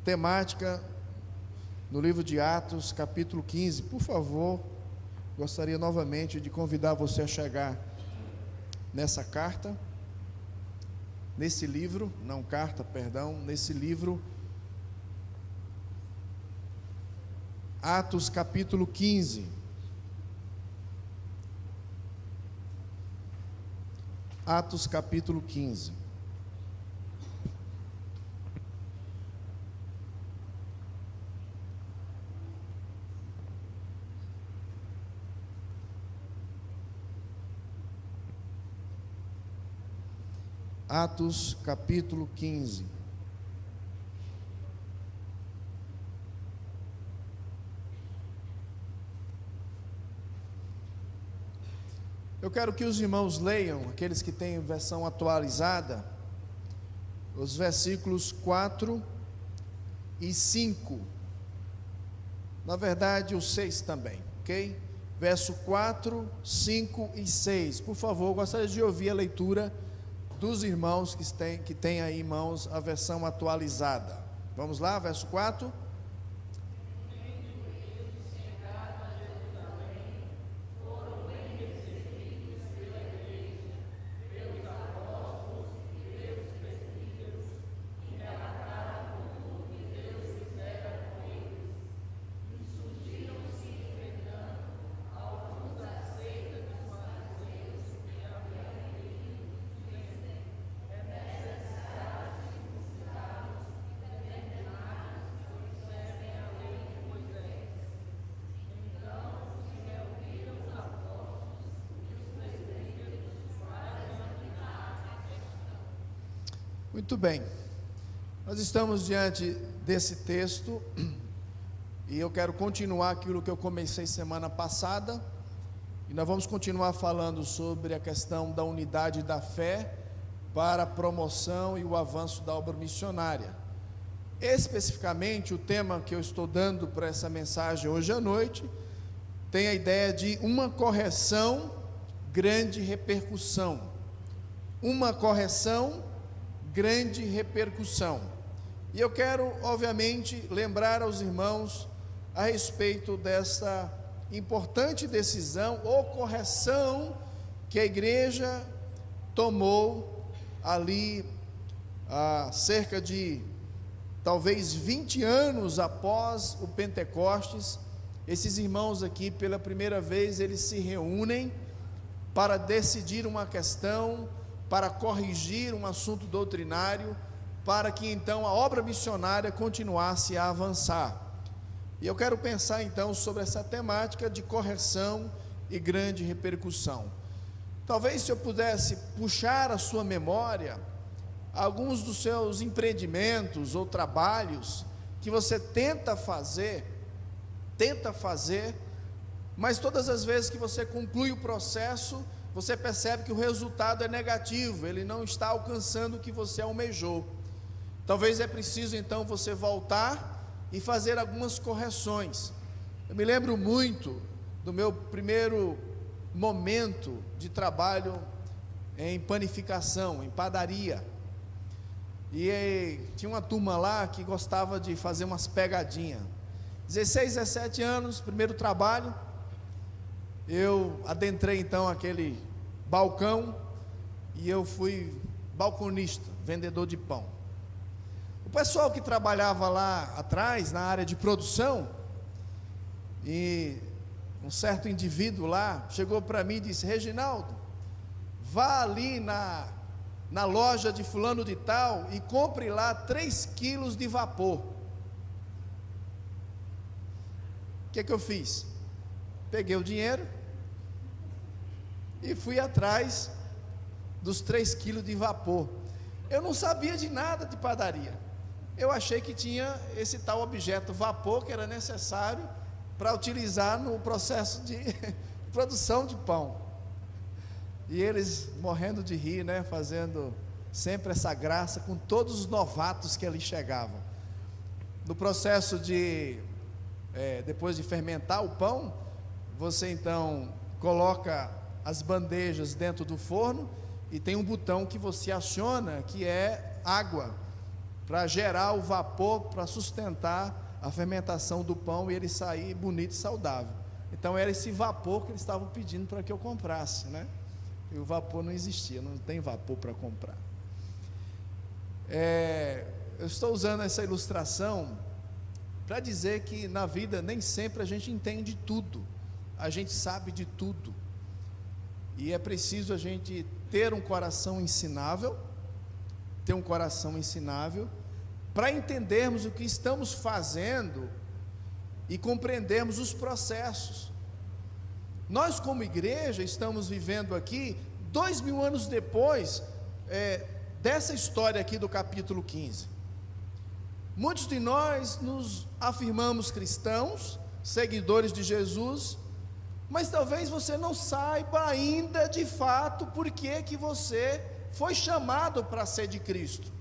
temática no livro de Atos, capítulo 15. Por favor, gostaria novamente de convidar você a chegar nesse livro, nesse livro, Atos capítulo 15. Atos capítulo 15. Atos capítulo 15. Eu quero que os irmãos leiam, aqueles que têm versão atualizada, os versículos 4 e 5. Na verdade, o 6 também, ok? Verso 4, 5 e 6. Por favor, gostaria de ouvir a leitura dos irmãos que têm aí em mãos a versão atualizada. Vamos lá, verso 4. Muito bem, nós estamos diante desse texto e eu quero continuar aquilo que eu comecei semana passada, e nós vamos continuar falando sobre a questão da unidade da fé para a promoção e o avanço da obra missionária. Especificamente, o tema que eu estou dando para essa mensagem hoje à noite tem a ideia de uma correção, grande repercussão. Uma correção, grande repercussão. E eu quero, obviamente, lembrar aos irmãos a respeito dessa importante decisão ou correção que a igreja tomou ali há cerca de talvez 20 anos após o Pentecostes. Esses irmãos aqui, pela primeira vez, eles se reúnem para decidir uma questão, para corrigir um assunto doutrinário, para que então a obra missionária continuasse a avançar. E eu quero pensar então sobre essa temática de correção e grande repercussão. Talvez, se eu pudesse puxar a sua memória alguns dos seus empreendimentos ou trabalhos que você tenta fazer, mas todas as vezes que você conclui o processo, você percebe que o resultado é negativo, ele não está alcançando o que você almejou. Talvez é preciso então você voltar e fazer algumas correções. Eu me lembro muito do meu primeiro momento de trabalho em panificação, em padaria. E tinha uma turma lá que gostava de fazer umas pegadinhas. 16, 17 anos, primeiro trabalho. Eu adentrei então aquele balcão e eu fui balconista, vendedor de pão. O pessoal que trabalhava lá atrás, na área de produção, e um certo indivíduo lá chegou para mim e disse: Reginaldo, vá ali na loja de fulano de tal e compre lá 3 quilos de vapor. O que eu fiz? Peguei o dinheiro e fui atrás dos 3 quilos de vapor. Eu não sabia de nada de padaria. Eu achei que tinha esse tal objeto vapor que era necessário para utilizar no processo de produção de pão. E eles morrendo de rir, né, fazendo sempre essa graça com todos os novatos que ali chegavam. No processo de depois de fermentar o pão, você então coloca as bandejas dentro do forno e tem um botão que você aciona, que é água. para gerar o vapor, para sustentar a fermentação do pão e ele sair bonito e saudável. Então era esse vapor que eles estavam pedindo para que eu comprasse, né? E o vapor não existia, não tem vapor para comprar. Eu estou usando essa ilustração para dizer que na vida nem sempre a gente entende tudo, a gente sabe de tudo, e é preciso a gente ter um coração ensinável, para entendermos o que estamos fazendo e compreendermos os processos. Nós como igreja estamos vivendo aqui 2000 anos depois dessa história aqui do capítulo 15. Muitos de nós nos afirmamos cristãos, seguidores de Jesus, mas talvez você não saiba ainda de fato por que você foi chamado para ser de Cristo.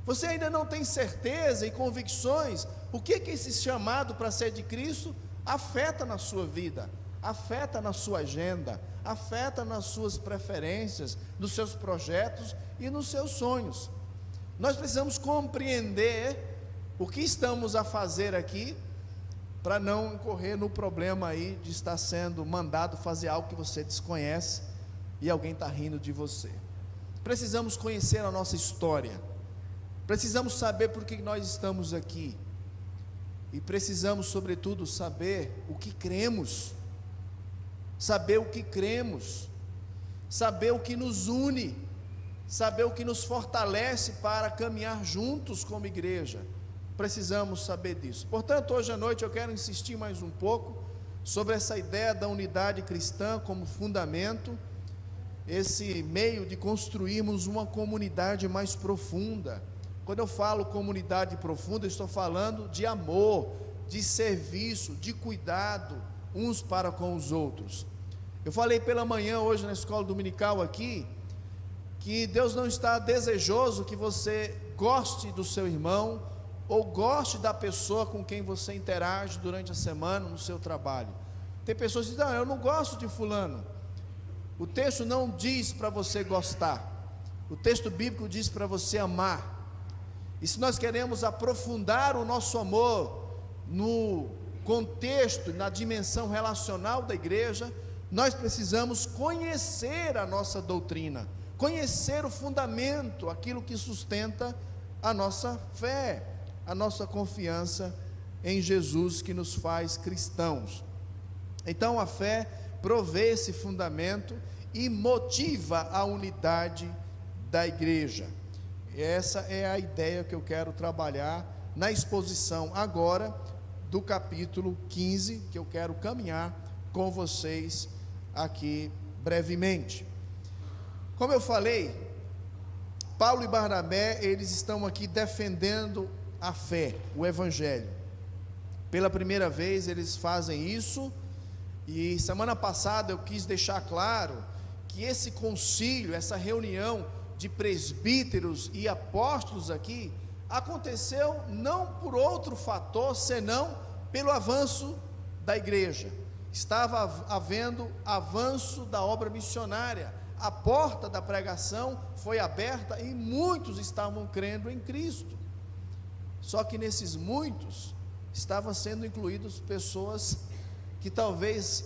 Você ainda não tem certeza e convicções o que esse chamado para ser de Cristo afeta na sua vida, afeta na sua agenda, afeta nas suas preferências, nos seus projetos e nos seus sonhos. Nós precisamos compreender o que estamos a fazer aqui, para não incorrer no problema aí de estar sendo mandado fazer algo que você desconhece e alguém está rindo de você. Precisamos conhecer a nossa história, precisamos saber por que nós estamos aqui, e precisamos sobretudo saber o que cremos, saber o que nos une, saber o que nos fortalece para caminhar juntos como igreja. Precisamos saber disso. Portanto, hoje à noite eu quero insistir mais um pouco sobre essa ideia da unidade cristã como fundamento, esse meio de construirmos uma comunidade mais profunda. Quando eu falo comunidade profunda, eu estou falando de amor, de serviço, de cuidado uns para com os outros. Eu falei pela manhã hoje na escola dominical aqui, que Deus não está desejoso que você goste do seu irmão, ou goste da pessoa com quem você interage durante a semana no seu trabalho. Tem pessoas que dizem: não, eu não gosto de fulano. O texto não diz para você gostar, o texto bíblico diz para você amar. E se nós queremos aprofundar o nosso amor no contexto, na dimensão relacional da igreja, nós precisamos conhecer a nossa doutrina, conhecer o fundamento, aquilo que sustenta a nossa fé, a nossa confiança em Jesus, que nos faz cristãos. Então a fé provê esse fundamento e motiva a unidade da igreja. Essa é a ideia que eu quero trabalhar na exposição agora do capítulo 15, que eu quero caminhar com vocês aqui brevemente. Como eu falei, Paulo e Barnabé, eles estão aqui defendendo a fé, o evangelho. Pela primeira vez eles fazem isso, e semana passada eu quis deixar claro que esse concílio, essa reunião de presbíteros e apóstolos aqui, aconteceu não por outro fator, senão pelo avanço da igreja. Estava havendo avanço da obra missionária, a porta da pregação foi aberta e muitos estavam crendo em Cristo. Só que nesses muitos estavam sendo incluídos pessoas que talvez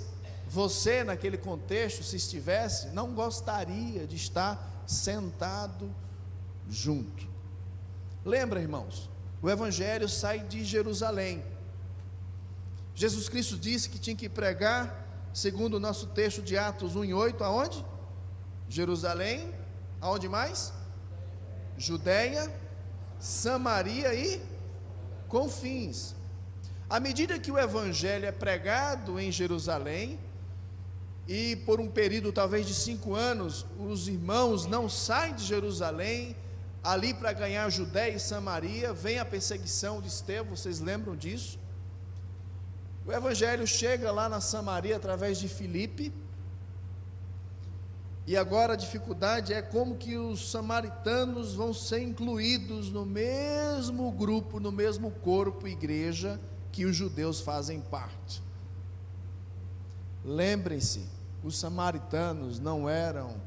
você, naquele contexto, se estivesse, não gostaria de estar sentado junto. Lembra, irmãos, o evangelho sai de Jerusalém. Jesus Cristo disse que tinha que pregar, segundo o nosso texto de Atos 1:8, aonde? Jerusalém, aonde mais? Judeia, Samaria e confins. À medida que o evangelho é pregado em Jerusalém, e por um período talvez de 5 anos, os irmãos não saem de Jerusalém, ali para ganhar Judeia e Samaria, vem a perseguição de Estevão, vocês lembram disso? O evangelho chega lá na Samaria através de Filipe, e agora a dificuldade é como que os samaritanos vão ser incluídos no mesmo grupo, no mesmo corpo, igreja, que os judeus fazem parte. Lembrem-se, os samaritanos não eram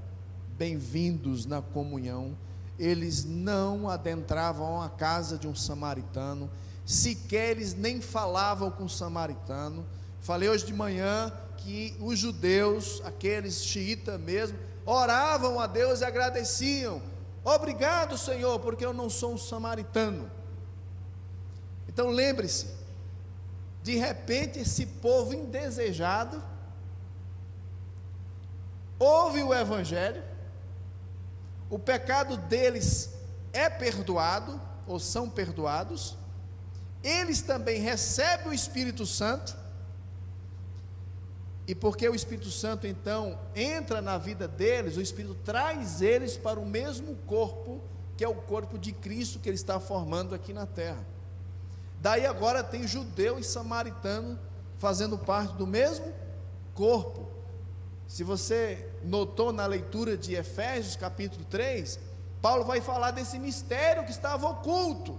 bem-vindos na comunhão, eles não adentravam a casa de um samaritano, sequer eles nem falavam com o samaritano. Falei hoje de manhã que os judeus, aqueles xiitas mesmo, oravam a Deus e agradeciam: obrigado, Senhor, porque eu não sou um samaritano. Então lembre-se, de repente esse povo indesejado ouve o evangelho, o pecado deles é perdoado, ou são perdoados, eles também recebem o Espírito Santo, e porque o Espírito Santo então entra na vida deles, o Espírito traz eles para o mesmo corpo, que é o corpo de Cristo que ele está formando aqui na terra. Daí agora tem judeu e samaritano fazendo parte do mesmo corpo. Se você notou na leitura de Efésios capítulo 3, Paulo vai falar desse mistério que estava oculto,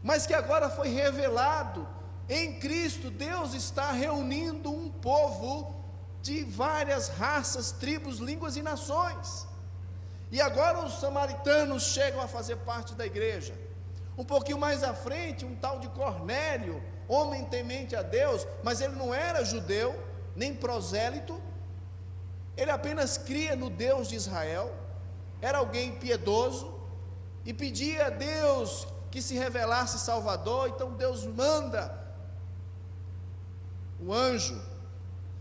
mas que agora foi revelado. Em Cristo, Deus está reunindo um povo de várias raças, tribos, línguas e nações, e agora os samaritanos chegam a fazer parte da igreja. Um pouquinho mais à frente, um tal de Cornélio, homem temente a Deus, mas ele não era judeu, nem prosélito, ele apenas cria no Deus de Israel, era alguém piedoso, e pedia a Deus que se revelasse Salvador. Então Deus manda o anjo,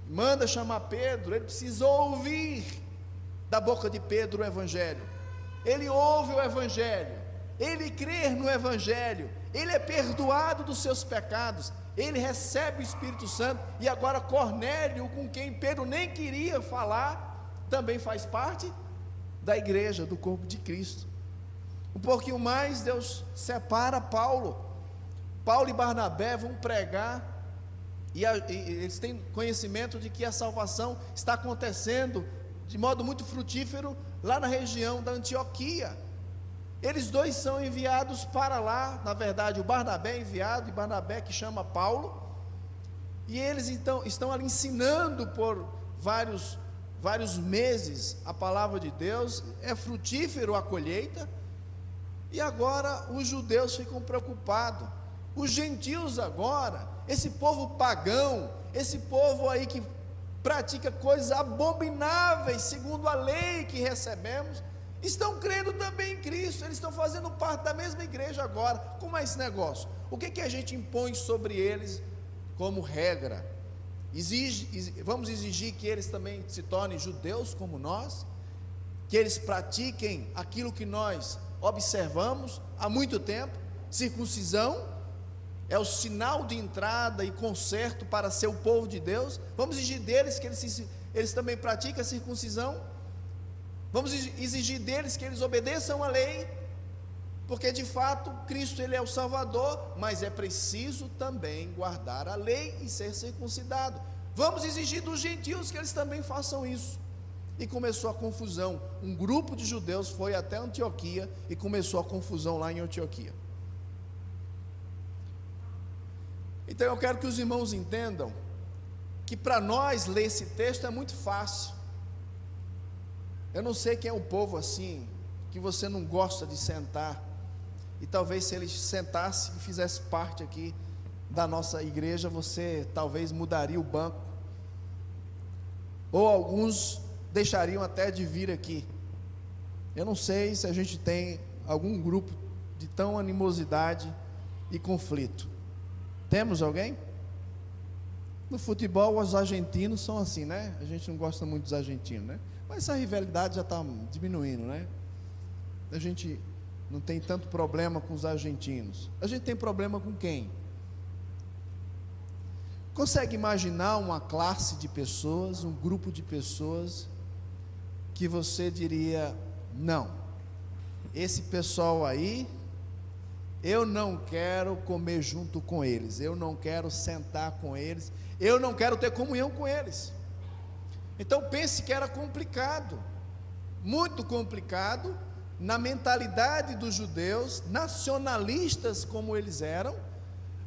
manda chamar Pedro. Ele precisa ouvir da boca de Pedro o evangelho. Ele ouve o evangelho, ele crê no evangelho, ele é perdoado dos seus pecados, ele recebe o Espírito Santo, e agora Cornélio, com quem Pedro nem queria falar, também faz parte da igreja, do corpo de Cristo. Um pouquinho mais, Deus separa Paulo e Barnabé vão pregar, e eles têm conhecimento de que a salvação está acontecendo de modo muito frutífero lá na região da Antioquia. Eles dois são enviados para lá, na verdade o Barnabé é enviado, e Barnabé que chama Paulo, e eles então estão ali ensinando por vários meses a palavra de Deus. É frutífero a colheita, e agora os judeus ficam preocupados, os gentios agora, esse povo pagão, esse povo aí que pratica coisas abomináveis segundo a lei que recebemos, estão crendo também em Cristo, eles estão fazendo parte da mesma igreja agora. Como é esse negócio? O que a gente impõe sobre eles como regra? Vamos exigir que eles também se tornem judeus como nós, que eles pratiquem aquilo que nós observamos há muito tempo. Circuncisão é o sinal de entrada e conserto para ser o povo de Deus. Vamos exigir deles que eles também pratiquem a circuncisão. Vamos exigir deles que eles obedeçam a lei, porque de fato Cristo ele é o Salvador, mas é preciso também guardar a lei e ser circuncidado. Vamos exigir dos gentios que eles também façam isso. E começou a confusão. Um grupo de judeus foi até Antioquia e começou a confusão lá em Antioquia. Então eu quero que os irmãos entendam que para nós ler esse texto é muito fácil. Eu não sei quem é o povo assim, que você não gosta de sentar, e talvez se ele sentasse e fizesse parte aqui da nossa igreja, você talvez mudaria o banco, ou alguns deixariam até de vir aqui. Eu não sei se a gente tem algum grupo de tão animosidade e conflito. Temos alguém? No futebol os argentinos são assim, né? A gente não gosta muito dos argentinos, né? Mas essa rivalidade já está diminuindo, né? A gente não tem tanto problema com os argentinos. A gente tem problema com quem? Consegue imaginar uma classe de pessoas, um grupo de pessoas, que você diria: não, esse pessoal aí, eu não quero comer junto com eles, eu não quero sentar com eles, eu não quero ter comunhão com eles. Então pense que era complicado, muito complicado, na mentalidade dos judeus, nacionalistas como eles eram,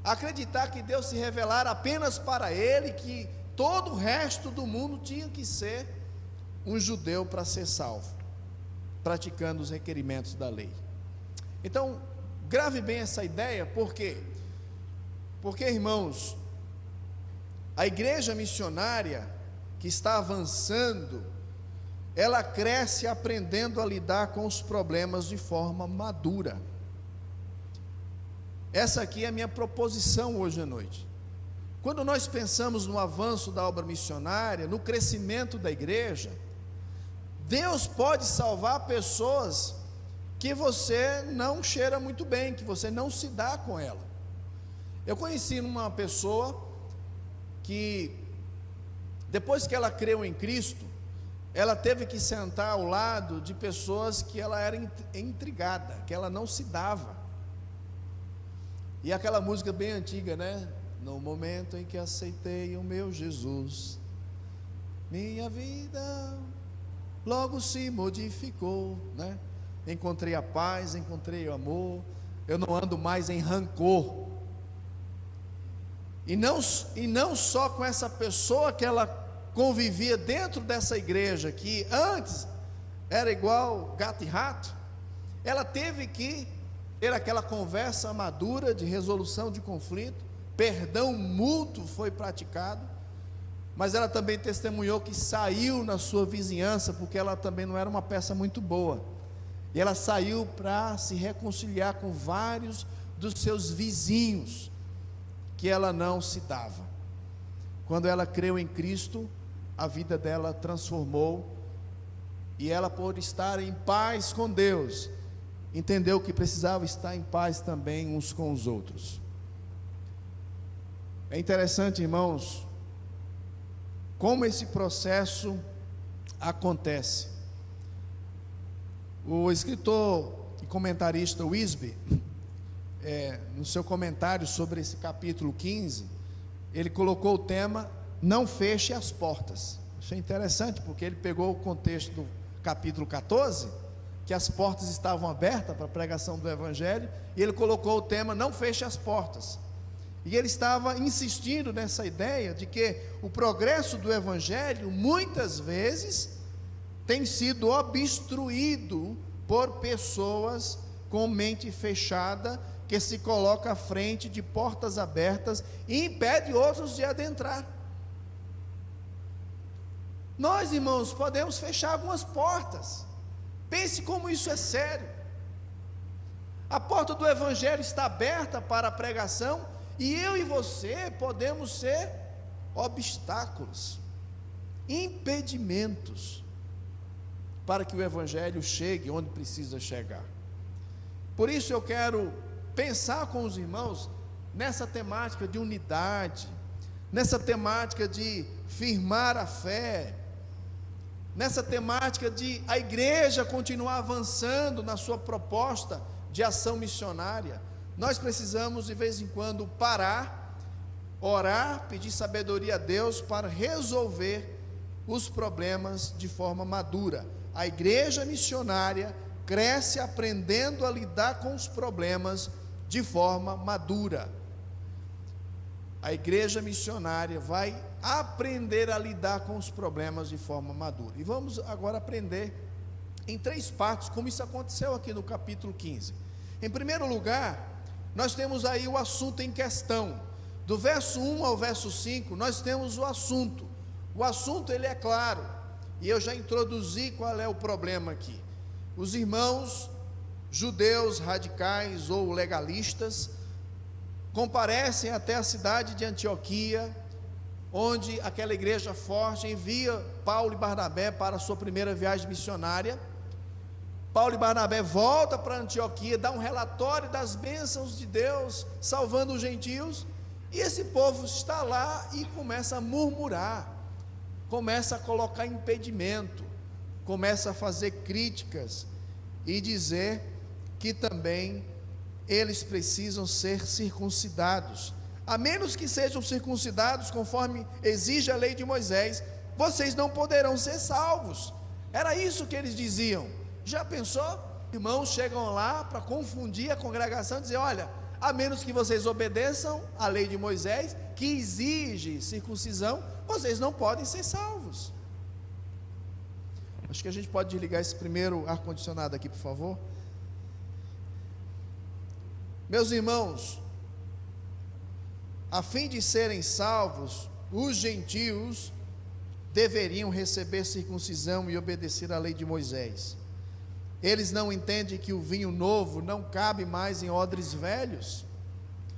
acreditar que Deus se revelara apenas para ele, que todo o resto do mundo tinha que ser um judeu para ser salvo. praticando os requerimentos da lei. Então, grave bem essa ideia, por quê? Porque, irmãos, a igreja missionária que está avançando, ela cresce aprendendo a lidar com os problemas de forma madura. Essa aqui é a minha proposição hoje à noite. Quando nós pensamos no avanço da obra missionária, no crescimento da igreja, Deus pode salvar pessoas que você não cheira muito bem, que você não se dá com ela. Eu conheci uma pessoa que, depois que ela creu em Cristo, ela teve que sentar ao lado de pessoas que ela era intrigada, que ela não se dava. E aquela música bem antiga, né? No momento em que aceitei o meu Jesus, minha vida logo se modificou, né? Encontrei a paz, encontrei o amor, eu não ando mais em rancor. E não só com essa pessoa que ela convivia dentro dessa igreja, que antes era igual gato e rato, ela teve que ter aquela conversa madura de resolução de conflito, perdão mútuo foi praticado, mas ela também testemunhou que saiu na sua vizinhança, porque ela também não era uma peça muito boa, e ela saiu para se reconciliar com vários dos seus vizinhos, que ela não se dava. Quando ela creu em Cristo, a vida dela transformou, e ela, por estar em paz com Deus, entendeu que precisava estar em paz também uns com os outros. É interessante, irmãos, como esse processo acontece. O escritor e comentarista Wisby, no seu comentário sobre esse capítulo 15, ele colocou o tema, não feche as portas. Achei interessante, porque ele pegou o contexto do capítulo 14, que as portas estavam abertas para a pregação do Evangelho, e ele colocou o tema, não feche as portas. E ele estava insistindo nessa ideia de que o progresso do Evangelho, muitas vezes, tem sido obstruído por pessoas com mente fechada, que se coloca à frente de portas abertas e impede outros de adentrar. Nós, irmãos, podemos fechar algumas portas. Pense como isso é sério. A porta do Evangelho está aberta para a pregação, e eu e você podemos ser obstáculos, impedimentos, para que o Evangelho chegue onde precisa chegar. Por isso eu quero pensar com os irmãos nessa temática de unidade, nessa temática de firmar a fé, nessa temática de a igreja continuar avançando na sua proposta de ação missionária. Nós precisamos de vez em quando parar, orar, pedir sabedoria a Deus para resolver os problemas de forma madura. A igreja missionária cresce aprendendo a lidar com os problemas de forma madura. A igreja missionária vai aprender a lidar com os problemas de forma madura. E vamos agora aprender em 3 partes como isso aconteceu aqui no capítulo 15. Em primeiro lugar, nós temos aí o assunto em questão. Do verso 1 ao verso 5, nós temos o assunto. O assunto, ele é claro, e eu já introduzi qual é o problema aqui. Os irmãos judeus radicais ou legalistas comparecem até a cidade de Antioquia, onde aquela igreja forte envia Paulo e Barnabé para a sua primeira viagem missionária. Paulo e Barnabé voltam para Antioquia, dá um relatório das bênçãos de Deus, salvando os gentios, e esse povo está lá e começa a murmurar, começa a colocar impedimento, começa a fazer críticas, e dizer que também eles precisam ser circuncidados, a menos que sejam circuncidados conforme exige a lei de Moisés, vocês não poderão ser salvos. Era isso que eles diziam. Já pensou? Irmãos chegam lá para confundir a congregação e dizer, olha, a menos que vocês obedeçam a lei de Moisés, que exige circuncisão, vocês não podem ser salvos. Acho que a gente pode desligar esse primeiro ar-condicionado aqui, por favor. Meus irmãos, a fim de serem salvos, os gentios deveriam receber circuncisão e obedecer à lei de Moisés. Eles não entendem que o vinho novo não cabe mais em odres velhos.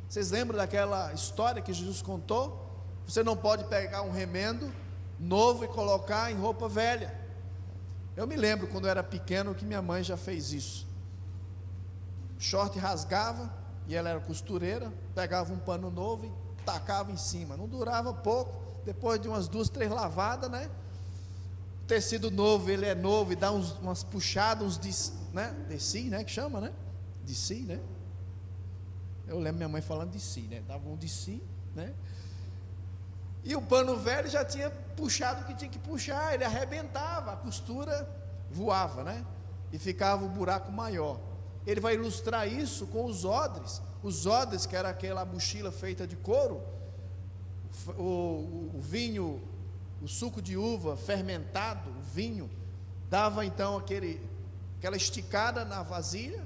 Vocês lembram daquela história que Jesus contou? Você não pode pegar um remendo novo e colocar em roupa velha. Eu me lembro quando eu era pequeno que minha mãe já fez isso. O short rasgava, e ela era costureira, pegava um pano novo e tacava em cima. Não durava pouco, depois de umas 2, 3 lavadas, né? O tecido novo, ele é novo e dá umas puxadas, né? Que chama, né? De si, né? Eu lembro minha mãe falando de si, né? Dava um de si, né? E o pano velho já tinha puxado o que tinha que puxar, ele arrebentava, a costura voava, né? E ficava o buraco maior. Ele vai ilustrar isso com os odres, que era aquela mochila feita de couro, o vinho, o suco de uva fermentado, o vinho, dava então aquela esticada na vasilha,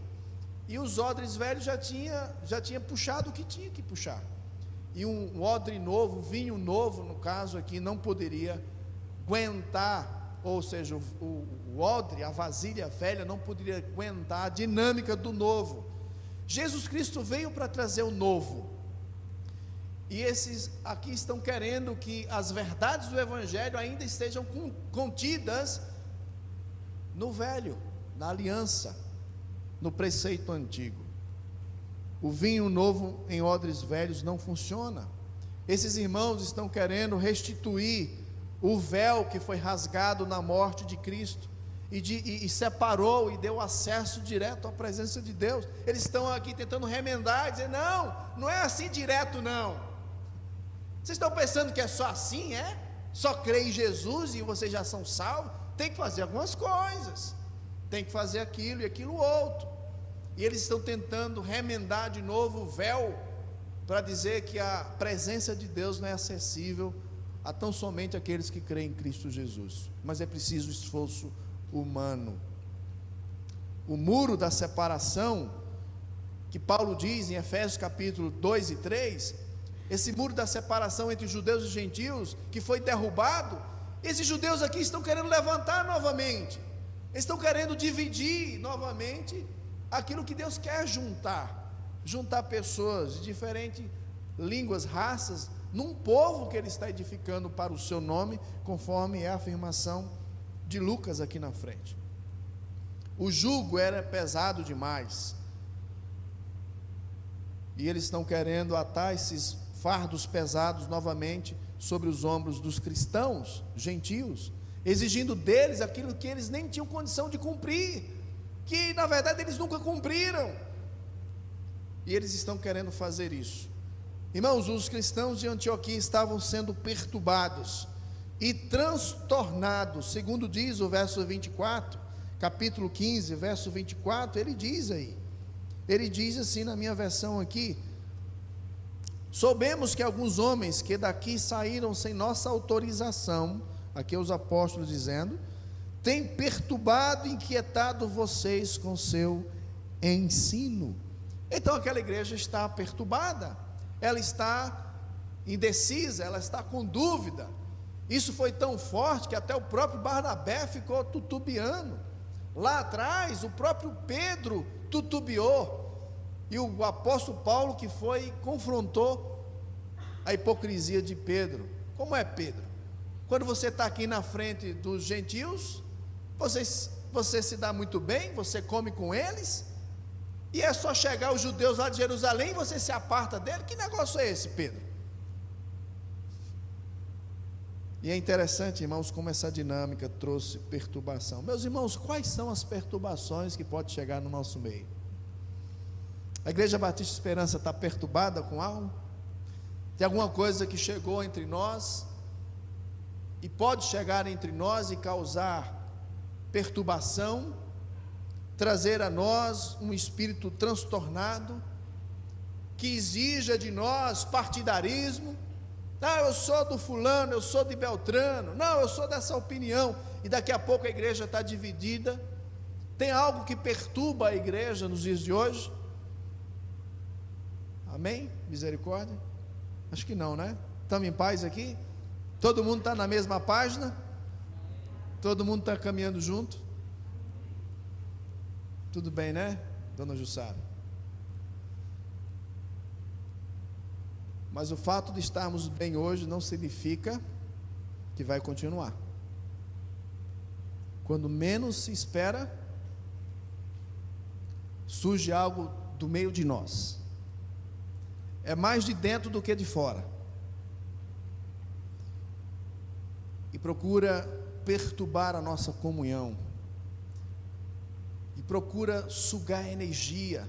e os odres velhos já tinha puxado o que tinha que puxar. E um odre novo, vinho novo, no caso aqui, não poderia aguentar, ou seja, o odre, a vasilha velha, não poderia aguentar a dinâmica do novo. Jesus Cristo veio para trazer o novo, e esses aqui estão querendo que as verdades do Evangelho ainda estejam contidas no velho, na aliança, no preceito antigo. O vinho novo em odres velhos não funciona. Esses irmãos estão querendo restituir o véu que foi rasgado na morte de Cristo, e separou e deu acesso direto à presença de Deus. Eles estão aqui tentando remendar e dizer: não é assim direto não. Vocês estão pensando que é só assim, só crê em Jesus e vocês já são salvos? Tem que fazer algumas coisas, tem que fazer aquilo e aquilo outro. E eles estão tentando remendar de novo o véu, para dizer que a presença de Deus não é acessível a tão somente aqueles que creem em Cristo Jesus, mas é preciso esforço humano. O muro da separação, que Paulo diz em Efésios capítulo 2 e 3, esse muro da separação entre judeus e gentios, que foi derrubado, esses judeus aqui estão querendo levantar novamente, estão querendo dividir novamente aquilo que Deus quer juntar pessoas de diferentes línguas, raças, num povo que Ele está edificando para o seu nome, conforme é a afirmação de Lucas aqui na frente. O jugo era pesado demais, e eles estão querendo atar esses fardos pesados novamente sobre os ombros dos cristãos, gentios, exigindo deles aquilo que eles nem tinham condição de cumprir, que na verdade eles nunca cumpriram, e eles estão querendo fazer isso. Irmãos, os cristãos de Antioquia estavam sendo perturbados e transtornados, segundo diz o verso 24, capítulo 15, verso 24, ele diz assim na minha versão aqui: soubemos que alguns homens que daqui saíram sem nossa autorização, aqui os apóstolos dizendo, têm perturbado e inquietado vocês com seu ensino. Então aquela igreja está perturbada, ela está indecisa, ela está com dúvida. Isso foi tão forte que até o próprio Barnabé ficou titubeando. Lá atrás o próprio Pedro titubeou, e o apóstolo Paulo que foi, confrontou a hipocrisia de Pedro. Como é, Pedro? Quando você está aqui na frente dos gentios, você se dá muito bem, você come com eles, e é só chegar os judeus lá de Jerusalém e você se aparta dele? Que negócio é esse, Pedro? E é interessante, irmãos, como essa dinâmica trouxe perturbação. Meus irmãos, quais são as perturbações que podem chegar no nosso meio? A Igreja Batista Esperança está perturbada com algo? Tem alguma coisa que chegou entre nós e pode chegar entre nós e causar perturbação, trazer a nós um espírito transtornado, que exija de nós partidarismo, Ah, eu sou do fulano, eu sou de Beltrano, não, eu sou dessa opinião, e daqui a pouco a igreja está dividida. Tem algo que perturba a igreja nos dias de hoje? Amém? Misericórdia? Acho que não, né? Estamos em paz aqui? Todo mundo está na mesma página? Todo mundo está caminhando junto? Tudo bem, né, dona Jussara? Mas o fato de estarmos bem hoje não significa que vai continuar. Quando menos se espera, surge algo do meio de nós. É mais de dentro do que de fora. E procura perturbar a nossa comunhão. E procura sugar energia,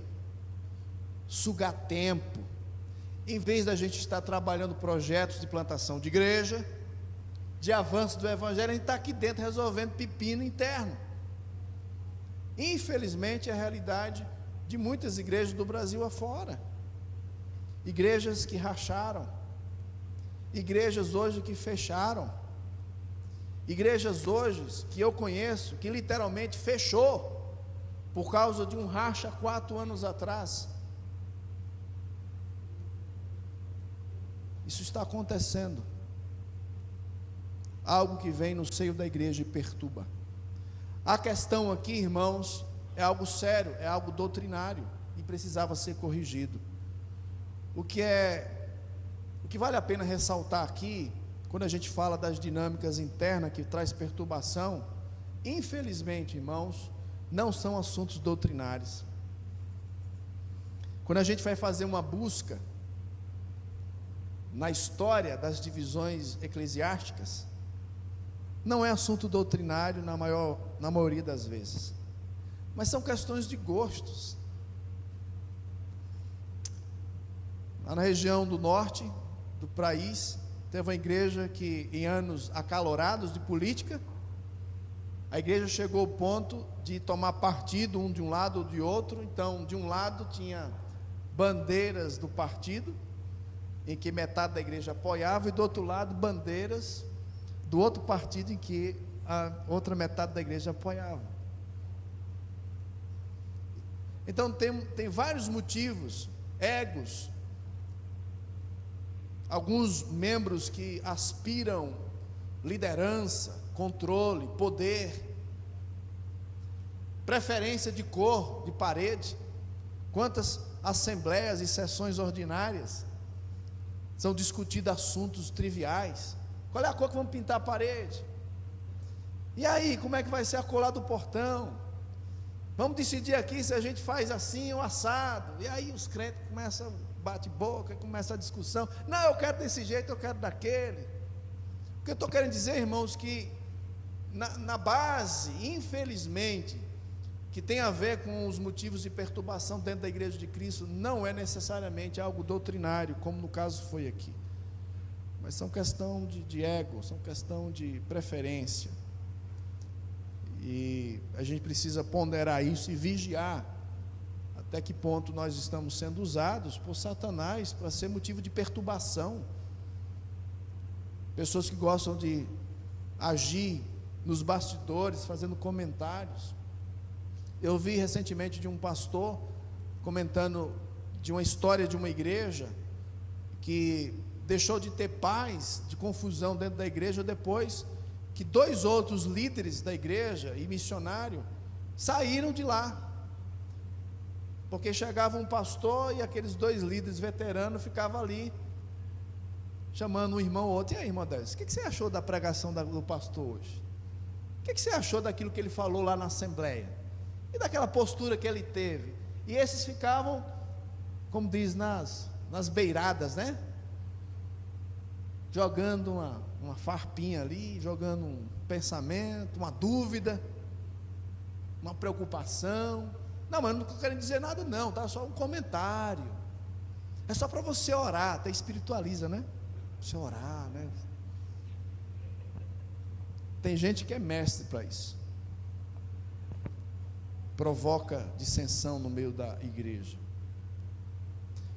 sugar tempo. Em vez da gente estar trabalhando projetos de plantação de igreja, de avanço do evangelho, a gente está aqui dentro resolvendo pepino interno. Infelizmente é a realidade de muitas igrejas do Brasil afora. Igrejas que racharam, igrejas hoje que fecharam, igrejas hoje que eu conheço, que literalmente fechou, por causa de um racha 4 anos atrás. Isso está acontecendo, algo que vem no seio da igreja e perturba. A questão aqui, irmãos, é algo sério, é algo doutrinário, e precisava ser corrigido. O que vale a pena ressaltar aqui, quando a gente fala das dinâmicas internas que traz perturbação, infelizmente, irmãos, não são assuntos doutrinários. Quando a gente vai fazer uma busca na história das divisões eclesiásticas, não é assunto doutrinário na maioria das vezes, mas são questões de gostos. Lá na região do norte do país, teve uma igreja que, em anos acalorados de política, a igreja chegou ao ponto de tomar partido, um de um lado ou de outro. Então, de um lado tinha bandeiras do partido, em que metade da igreja apoiava, e do outro lado bandeiras do outro partido, em que a outra metade da igreja apoiava. Então tem vários motivos, egos, alguns membros que aspiram liderança, controle, poder, preferência de cor, de parede. Quantas assembleias e sessões ordinárias são discutidos assuntos triviais? Qual é a cor que vamos pintar a parede? E aí, como é que vai ser a cor lá do portão? Vamos decidir aqui se a gente faz assim ou assado. E aí os crentes começam a bate boca, começa a discussão. Não, eu quero desse jeito, eu quero daquele. O que eu estou querendo dizer, irmãos, que na base, infelizmente, que tem a ver com os motivos de perturbação dentro da igreja de Cristo, não é necessariamente algo doutrinário, como no caso foi aqui, mas são questão de ego, são questão de preferência, e a gente precisa ponderar isso e vigiar até que ponto nós estamos sendo usados por Satanás para ser motivo de perturbação. Pessoas que gostam de agir nos bastidores, fazendo comentários. Eu vi recentemente de um pastor comentando de uma história de uma igreja que deixou de ter paz, de confusão dentro da igreja, depois que 2 outros líderes da igreja e missionário saíram de lá, porque chegava um pastor e aqueles 2 líderes veteranos ficavam ali chamando um irmão ou outro. E aí, irmão Décio, o que você achou da pregação do pastor hoje? O que você achou daquilo que ele falou lá na assembleia? E daquela postura que ele teve? E esses ficavam, como diz, nas beiradas, né? Jogando uma farpinha ali, jogando um pensamento, uma dúvida, uma preocupação. Não, mas não estou querendo dizer nada não, tá? Só um comentário. É só para você orar, até espiritualiza, né? Você orar, né? Tem gente que é mestre para isso. Provoca dissensão no meio da igreja.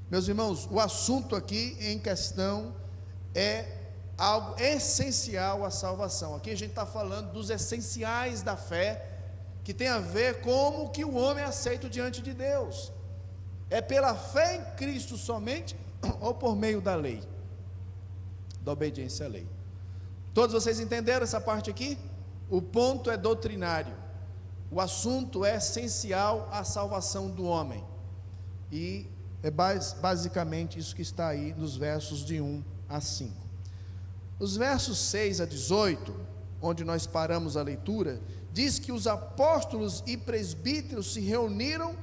Meus irmãos, o assunto aqui em questão é algo essencial à salvação. Aqui a gente está falando dos essenciais da fé, que tem a ver com como que o homem é aceito diante de Deus. É pela fé em Cristo somente, ou por meio da lei, da obediência à lei. Todos vocês entenderam essa parte aqui? O ponto é doutrinário, o assunto é essencial à salvação do homem, e é basicamente isso que está aí nos versos de 1 a 5. Os versos 6 a 18, onde nós paramos a leitura, diz que os apóstolos e presbíteros se reuniram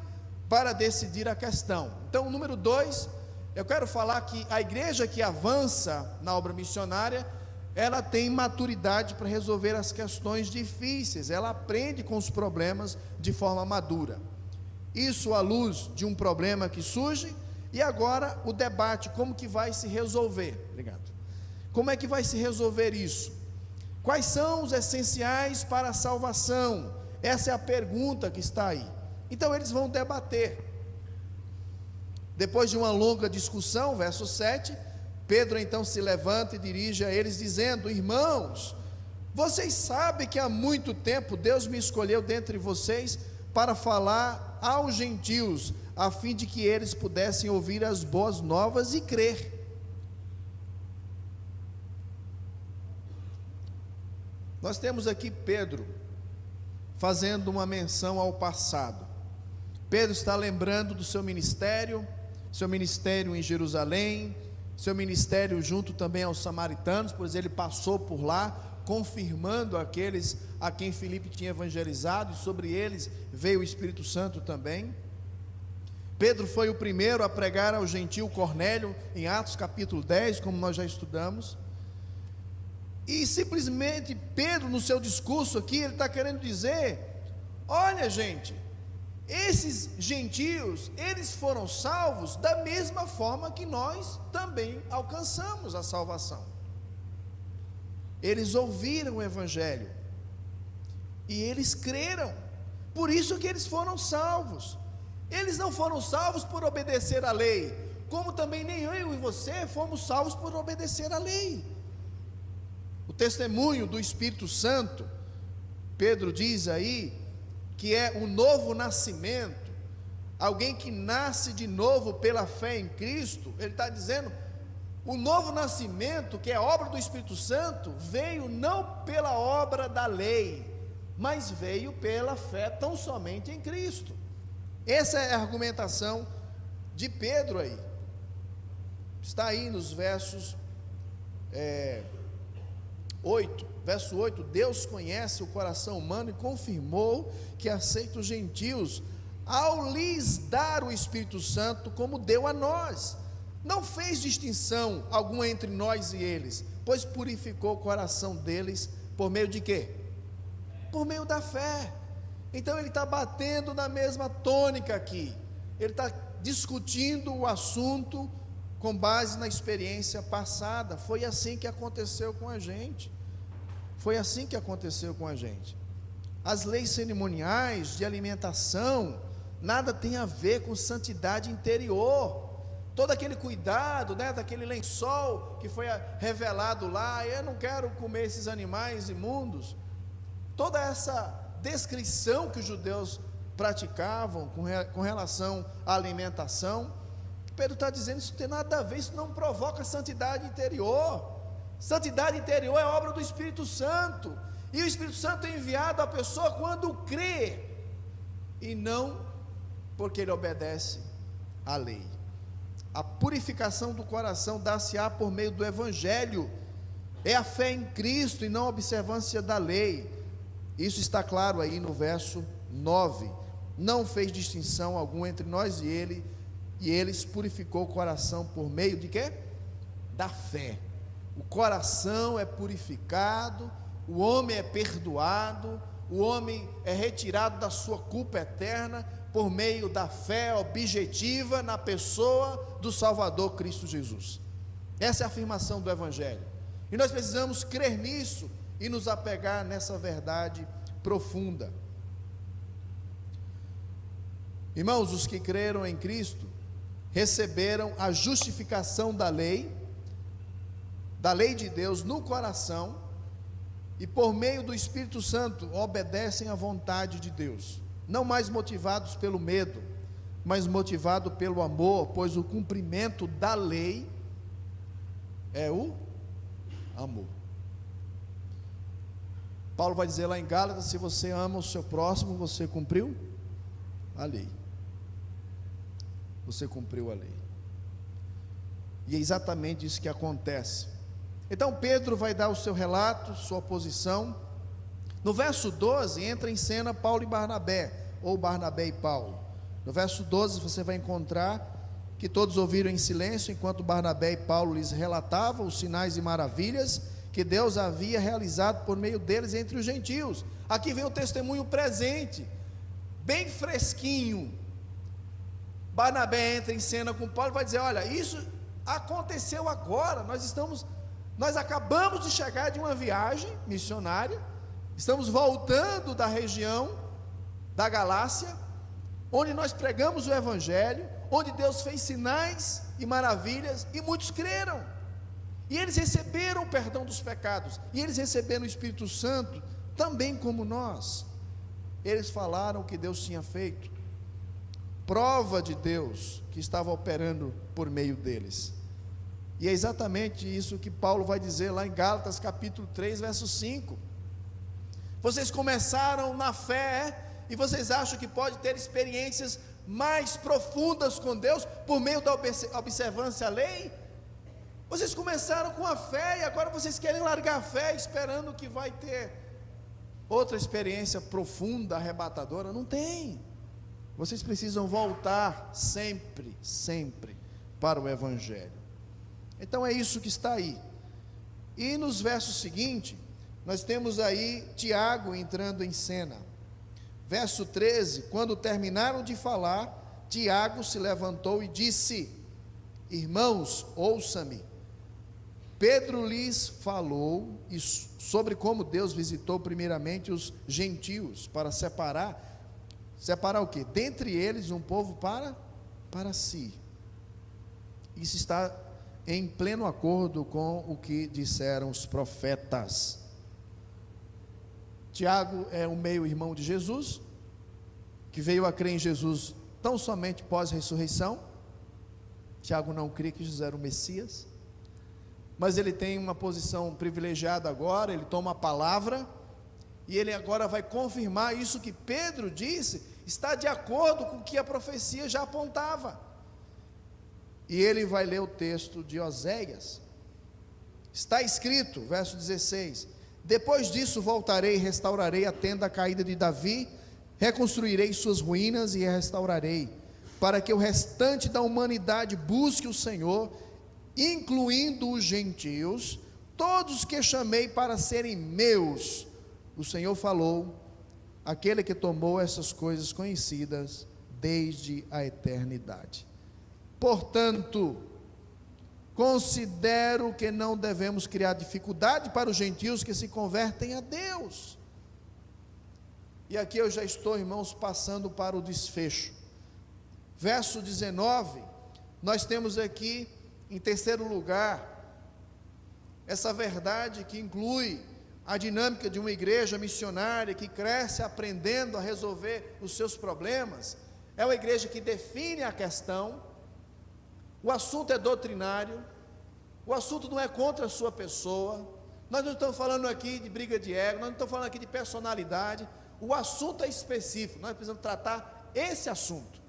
para decidir a questão. Então, número 2, eu quero falar que a igreja que avança na obra missionária, ela tem maturidade para resolver as questões difíceis, ela aprende com os problemas de forma madura. Isso à luz de um problema que surge, e agora o debate, como que vai se resolver? Obrigado. Como é que vai se resolver isso? Quais são os essenciais para a salvação? Essa é a pergunta que está aí. Então eles vão debater. Depois de uma longa discussão, verso 7, Pedro então se levanta e dirige a eles dizendo: irmãos, vocês sabem que há muito tempo Deus me escolheu dentre vocês para falar aos gentios, a fim de que eles pudessem ouvir as boas novas e crer. Nós temos aqui Pedro fazendo uma menção ao passado. Pedro está lembrando do seu ministério em Jerusalém, seu ministério junto também aos samaritanos, pois ele passou por lá, confirmando aqueles a quem Filipe tinha evangelizado, e sobre eles veio o Espírito Santo também. Pedro foi o primeiro a pregar ao gentio Cornélio, em Atos capítulo 10, como nós já estudamos. E simplesmente Pedro, no seu discurso aqui, ele está querendo dizer: olha gente, esses gentios, eles foram salvos da mesma forma que nós também alcançamos a salvação. Eles ouviram o evangelho e eles creram, por isso que eles foram salvos. Eles não foram salvos por obedecer à lei, como também nem eu e você fomos salvos por obedecer à lei. O testemunho do Espírito Santo, Pedro diz aí, que é o novo nascimento, alguém que nasce de novo pela fé em Cristo. Ele está dizendo, o novo nascimento, que é obra do Espírito Santo, veio não pela obra da lei, mas veio pela fé tão somente em Cristo. Essa é a argumentação de Pedro aí, está aí nos versos 8, verso 8, Deus conhece o coração humano e confirmou que aceita os gentios, ao lhes dar o Espírito Santo, como deu a nós. Não fez distinção alguma entre nós e eles, pois purificou o coração deles, por meio de quê? Por meio da fé. Então ele está batendo na mesma tônica aqui, ele está discutindo o assunto com base na experiência passada. Foi assim que aconteceu com a gente. Foi assim que aconteceu com a gente. As leis cerimoniais de alimentação nada tem a ver com santidade interior. Todo aquele cuidado, daquele lençol que foi revelado lá, eu não quero comer esses animais imundos. Toda essa descrição que os judeus praticavam com relação à alimentação, Pedro está dizendo, isso não tem nada a ver, isso não provoca santidade interior. Santidade interior é obra do Espírito Santo, e o Espírito Santo é enviado à pessoa quando crê, e não porque ele obedece à lei. A purificação do coração dá-se-á por meio do Evangelho, é a fé em Cristo e não a observância da lei. Isso está claro aí no verso 9, não fez distinção alguma entre nós e ele, e eles purificou o coração por meio de quê? Da fé. O coração é purificado, o homem é perdoado, o homem é retirado da sua culpa eterna, por meio da fé objetiva na pessoa do Salvador Cristo Jesus. Essa é a afirmação do Evangelho, e nós precisamos crer nisso, e nos apegar nessa verdade profunda. Irmãos, os que creram em Cristo, receberam a justificação da lei, da lei de Deus no coração, e por meio do Espírito Santo obedecem à vontade de Deus, não mais motivados pelo medo, mas motivados pelo amor, pois o cumprimento da lei é o amor. Paulo vai dizer lá em Gálatas: se você ama o seu próximo, você cumpriu a lei. Você cumpriu a lei. E é exatamente isso que acontece. Então Pedro vai dar o seu relato, sua posição. No verso 12 entra em cena Paulo e Barnabé, ou Barnabé e Paulo. No verso 12 você vai encontrar que todos ouviram em silêncio, enquanto Barnabé e Paulo lhes relatavam os sinais e maravilhas que Deus havia realizado por meio deles entre os gentios. Aqui vem o testemunho presente, bem fresquinho. Barnabé entra em cena com Paulo e vai dizer: olha, isso aconteceu agora, nós acabamos de chegar de uma viagem missionária, estamos voltando da região da Galácia, onde nós pregamos o Evangelho, onde Deus fez sinais e maravilhas, e muitos creram, e eles receberam o perdão dos pecados, e eles receberam o Espírito Santo, também como nós. Eles falaram o que Deus tinha feito, prova de Deus que estava operando por meio deles. E é exatamente isso que Paulo vai dizer lá em Gálatas capítulo 3, verso 5. Vocês começaram na fé, e vocês acham que pode ter experiências mais profundas com Deus, por meio da observância à lei? Vocês começaram com a fé, e agora vocês querem largar a fé, esperando que vai ter outra experiência profunda, arrebatadora? Não tem. Vocês precisam voltar sempre, sempre para o Evangelho. Então é isso que está aí. E nos versos seguintes, nós temos aí Tiago entrando em cena. Verso 13: quando terminaram de falar, Tiago se levantou e disse: irmãos, ouça-me. Pedro lhes falou sobre como Deus visitou primeiramente os gentios, para separar o quê? Dentre eles um povo para si. Isso está em pleno acordo com o que disseram os profetas. Tiago é um meio-irmão de Jesus, que veio a crer em Jesus tão somente pós-ressurreição. Tiago não crê que Jesus era o Messias, mas ele tem uma posição privilegiada agora, ele toma a palavra, e ele agora vai confirmar isso que Pedro disse, está de acordo com o que a profecia já apontava. E ele vai ler o texto de Oséias. Está escrito, verso 16: depois disso voltarei e restaurarei a tenda caída de Davi, reconstruirei suas ruínas e a restaurarei, para que o restante da humanidade busque o Senhor, incluindo os gentios, todos que chamei para serem meus. O Senhor falou, aquele que tomou essas coisas conhecidas desde a eternidade. Portanto, considero que não devemos criar dificuldade para os gentios que se convertem a Deus. E aqui eu já estou, irmãos, passando para o desfecho. Verso 19, nós temos aqui, em terceiro lugar, essa verdade que inclui a dinâmica de uma igreja missionária que cresce aprendendo a resolver os seus problemas. É uma igreja que define a questão. O assunto é doutrinário, o assunto não é contra a sua pessoa, nós não estamos falando aqui de briga de ego, nós não estamos falando aqui de personalidade, o assunto é específico, nós precisamos tratar esse assunto,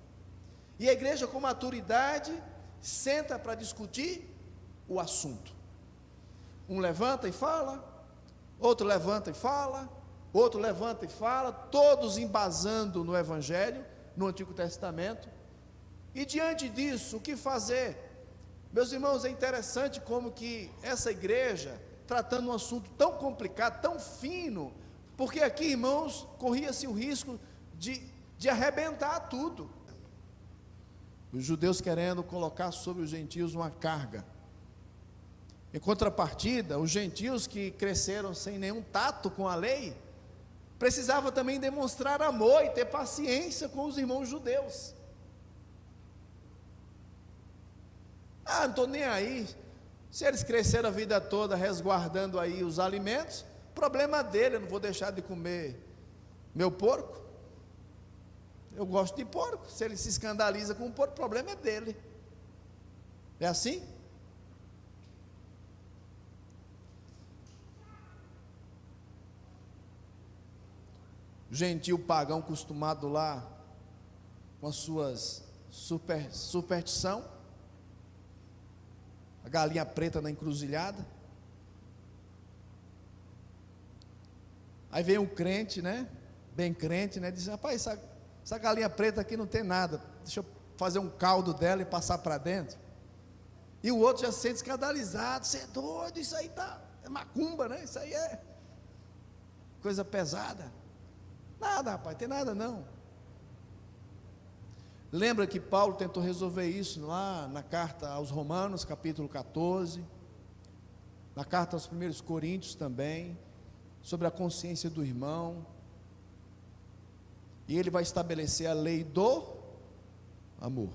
e a igreja com maturidade, senta para discutir o assunto, um levanta e fala, outro levanta e fala, outro levanta e fala, todos embasando no Evangelho, no Antigo Testamento. E diante disso, o que fazer? Meus irmãos, é interessante como que essa igreja, tratando um assunto tão complicado, tão fino, porque aqui, irmãos, corria-se o risco de arrebentar tudo. Os judeus querendo colocar sobre os gentios uma carga. Em contrapartida, os gentios que cresceram sem nenhum tato com a lei, precisavam também demonstrar amor e ter paciência com os irmãos judeus. Não estou nem aí, Se eles cresceram a vida toda resguardando aí os alimentos, problema dele, eu não vou deixar de comer meu porco. Eu gosto de porco. Se ele se escandaliza com o porco, o problema é dele. É assim? O gentil pagão acostumado lá com as suas superstição, a galinha preta na encruzilhada. Aí vem um crente, né? Bem crente, né? Diz: rapaz, essa galinha preta aqui não tem nada, deixa eu fazer um caldo dela e passar para dentro. E o outro já se sente escandalizado: você é doido, isso aí é macumba, né? Isso aí é coisa pesada. Nada, rapaz, tem nada não. Lembra que Paulo tentou resolver isso lá na carta aos Romanos, capítulo 14, na carta aos 1 Coríntios também, sobre a consciência do irmão. E ele vai estabelecer a lei do amor.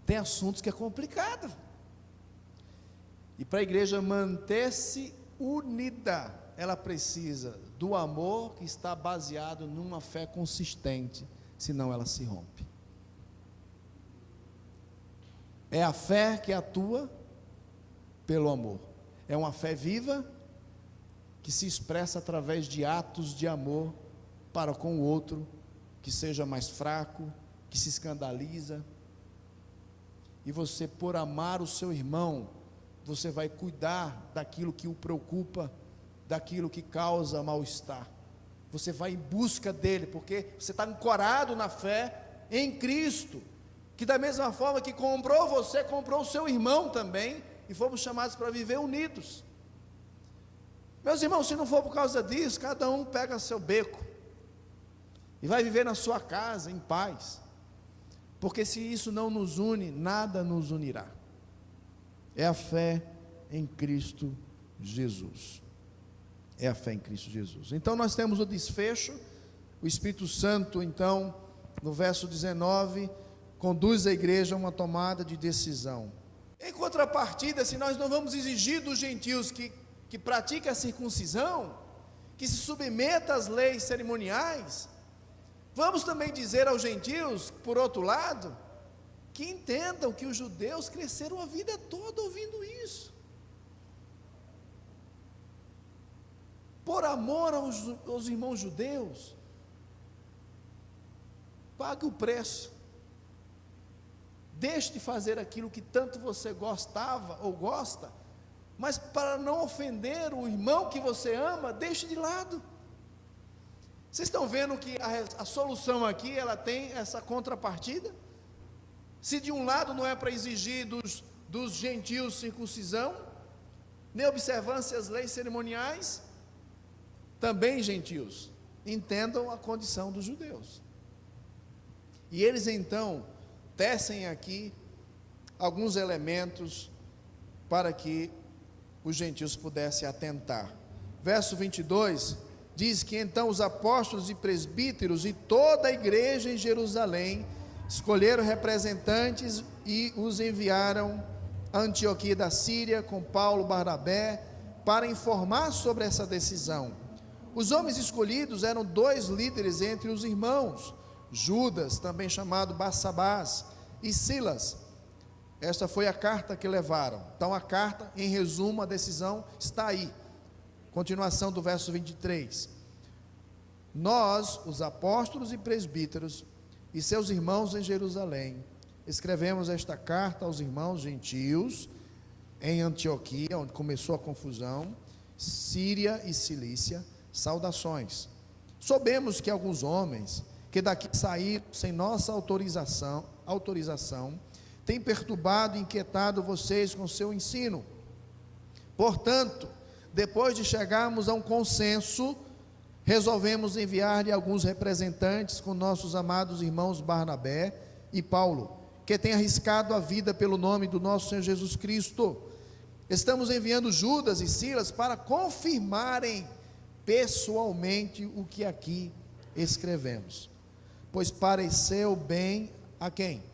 Tem assuntos que é complicado. E para a igreja manter-se unida, ela precisa do amor que está baseado numa fé consistente, senão ela se rompe. É a fé que atua pelo amor. É uma fé viva que se expressa através de atos de amor para com o outro, que seja mais fraco, que se escandaliza. E você, por amar o seu irmão, você vai cuidar daquilo que o preocupa, daquilo que causa mal-estar. Você vai em busca dele, porque você está ancorado na fé em Cristo, que da mesma forma que comprou você, comprou o seu irmão também, e fomos chamados para viver unidos. Meus irmãos, se não for por causa disso, cada um pega seu beco e vai viver na sua casa em paz, porque se isso não nos une, nada nos unirá. É a fé em Cristo Jesus. É a fé em Cristo Jesus. Então nós temos o desfecho. O Espírito Santo, então, no verso 19, conduz a igreja a uma tomada de decisão. Em contrapartida, se nós não vamos exigir dos gentios que pratiquem a circuncisão, que se submeta às leis cerimoniais, vamos também dizer aos gentios, por outro lado, que entendam que os judeus cresceram a vida toda ouvindo isso. Por amor aos irmãos judeus, pague o preço. Deixe de fazer aquilo que tanto você gostava ou gosta, mas para não ofender o irmão que você ama, deixe de lado. Vocês estão vendo que a solução aqui, ela tem essa contrapartida? Se de um lado não é para exigir dos gentios circuncisão, nem observância às leis cerimoniais, também gentios entendam a condição dos judeus. E eles então tecem aqui alguns elementos para que os gentios pudessem atentar. Verso 22 diz que então os apóstolos e presbíteros e toda a igreja em Jerusalém escolheram representantes e os enviaram a Antioquia da Síria com Paulo e Barnabé para informar sobre essa decisão. Os homens escolhidos eram 2 líderes entre os irmãos, Judas, também chamado Barsabás, e Silas. Esta foi a carta que levaram. Então a carta, em resumo, a decisão está aí. Continuação do verso 23. Nós, os apóstolos e presbíteros, e seus irmãos em Jerusalém, escrevemos esta carta aos irmãos gentios, em Antioquia, onde começou a confusão, Síria e Cilícia, saudações. Soubemos que alguns homens, que daqui saíram sem nossa autorização, têm perturbado e inquietado vocês com seu ensino. Portanto, depois de chegarmos a um consenso, resolvemos enviar-lhe alguns representantes com nossos amados irmãos Barnabé e Paulo, que têm arriscado a vida pelo nome do nosso Senhor Jesus Cristo. Estamos enviando Judas e Silas para confirmarem pessoalmente o que aqui escrevemos, pois pareceu bem a quem?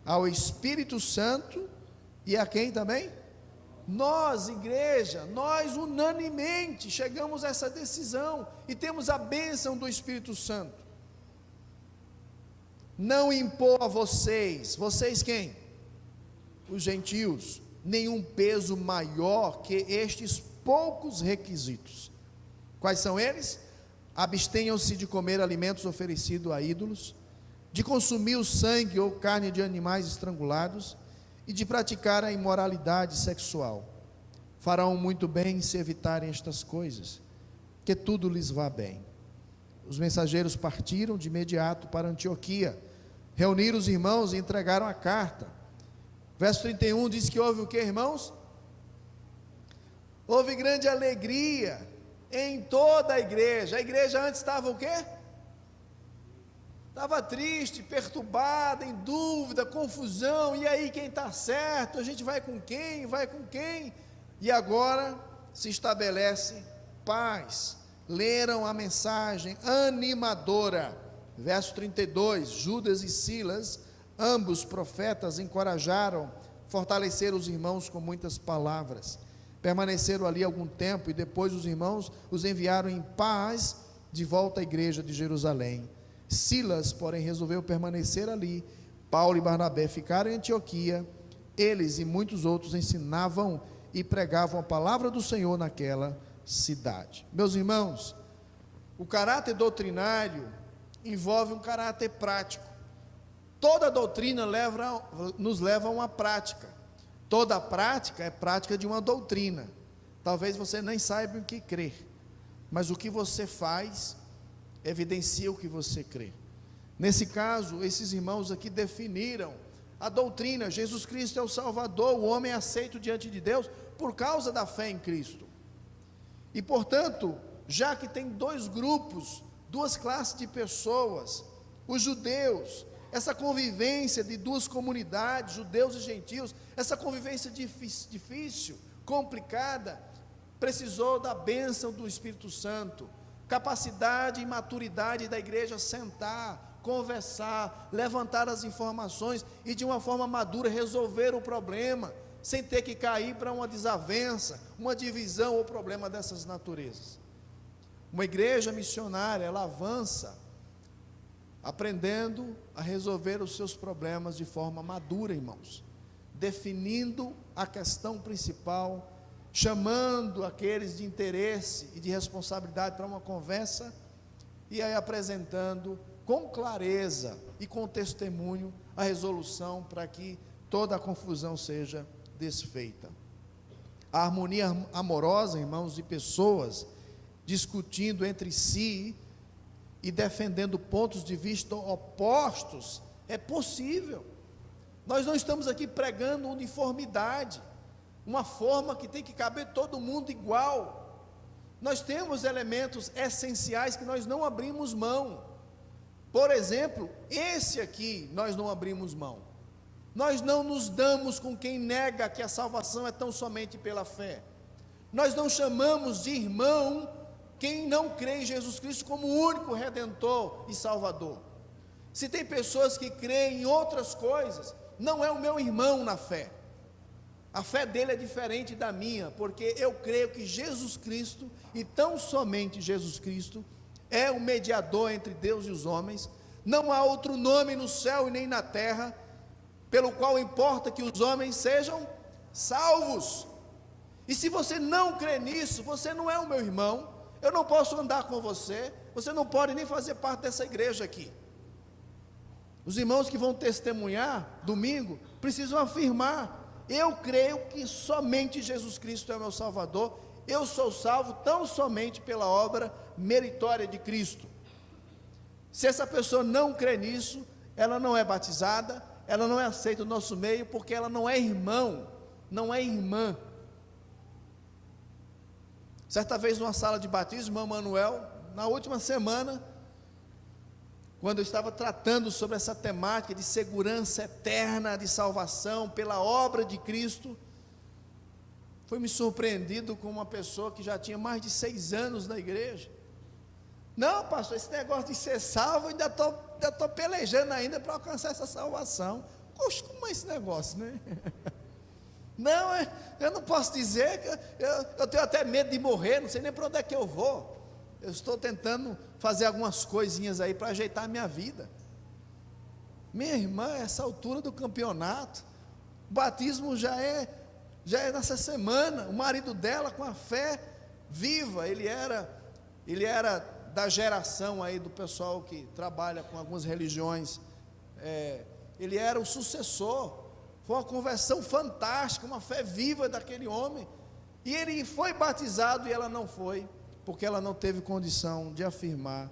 Ao Espírito Santo E a quem também? Nós, igreja, nós unanimemente chegamos a essa decisão e temos a bênção do Espírito Santo. Não impor a vocês quem? Os gentios, nenhum peso maior que estes poucos requisitos. Quais são eles? Abstenham-se de comer alimentos oferecidos a ídolos, de consumir o sangue ou carne de animais estrangulados e de praticar a imoralidade sexual. Farão muito bem se evitarem estas coisas, que tudo lhes vá bem. Os mensageiros partiram de imediato para Antioquia, reuniram os irmãos e entregaram a carta. Verso 31 diz que houve o que, irmãos? Houve grande alegria em toda a igreja. A igreja antes estava o quê? Estava triste, perturbada, em dúvida, confusão. E aí, quem está certo? A gente vai com quem? Vai com quem? E agora se estabelece paz. Leram a mensagem animadora. Verso 32, Judas e Silas, ambos profetas, encorajaram, fortaleceram os irmãos com muitas palavras. Permaneceram ali algum tempo e depois os irmãos os enviaram em paz de volta à igreja de Jerusalém. Silas, porém, resolveu permanecer ali. Paulo e Barnabé ficaram em Antioquia. Eles e muitos outros ensinavam e pregavam a palavra do Senhor naquela cidade. Meus irmãos, o caráter doutrinário envolve um caráter prático. Toda doutrina nos leva a uma prática. Toda prática é prática de uma doutrina. Talvez você nem saiba o que crer, mas o que você faz evidencia o que você crê. Nesse caso, esses irmãos aqui definiram a doutrina: Jesus Cristo é o Salvador, o homem é aceito diante de Deus por causa da fé em Cristo. E portanto, já que tem dois grupos, duas classes de pessoas, os judeus, essa convivência de duas comunidades, judeus e gentios, essa convivência difícil, complicada, precisou da bênção do Espírito Santo, capacidade e maturidade da igreja sentar, conversar, levantar as informações e de uma forma madura resolver o problema, sem ter que cair para uma desavença, uma divisão ou problema dessas naturezas. Uma igreja missionária, ela avança aprendendo a resolver os seus problemas de forma madura, irmãos, definindo a questão principal, chamando aqueles de interesse e de responsabilidade para uma conversa, e aí apresentando com clareza e com testemunho a resolução para que toda a confusão seja desfeita. A harmonia amorosa, irmãos, de pessoas discutindo entre si e defendendo pontos de vista opostos é possível. Nós não estamos aqui pregando uniformidade, uma forma que tem que caber todo mundo igual. Nós temos elementos essenciais que nós não abrimos mão. Por exemplo, esse aqui nós não abrimos mão. Nós não nos damos com quem nega que a salvação é tão somente pela fé. Nós não chamamos de irmão quem não crê em Jesus Cristo como o único Redentor e Salvador. Se tem pessoas que creem em outras coisas, não é o meu irmão na fé. A fé dele é diferente da minha, porque eu creio que Jesus Cristo, e tão somente Jesus Cristo, é o mediador entre Deus e os homens. Não há outro nome no céu e nem na terra, pelo qual importa que os homens sejam salvos. E se você não crê nisso, você não é o meu irmão. Eu não posso andar com você, você não pode nem fazer parte dessa igreja aqui. Os irmãos que vão testemunhar domingo precisam afirmar: eu creio que somente Jesus Cristo é o meu Salvador, eu sou salvo tão somente pela obra meritória de Cristo. Se essa pessoa não crê nisso, ela não é batizada, ela não é aceita no nosso meio, porque ela não é irmão, não é irmã. Certa vez numa sala de batismo, irmão Manuel, na última semana, quando eu estava tratando sobre essa temática de segurança eterna, de salvação pela obra de Cristo, fui me surpreendido com uma pessoa que já tinha mais de 6 anos na igreja. Não, pastor, esse negócio de ser salvo, ainda estou pelejando ainda para alcançar essa salvação. Poxa, como é esse negócio, né? Não, eu não posso dizer, eu tenho até medo de morrer, não sei nem para onde é que eu vou. Eu estou tentando fazer algumas coisinhas aí para ajeitar a minha vida. Minha irmã, essa altura do campeonato, o batismo já é nessa semana. O marido dela, com a fé viva, ele era da geração aí do pessoal que trabalha com algumas religiões, ele era o sucessor. Foi uma conversão fantástica, uma fé viva daquele homem, e ele foi batizado e ela não foi, porque ela não teve condição de afirmar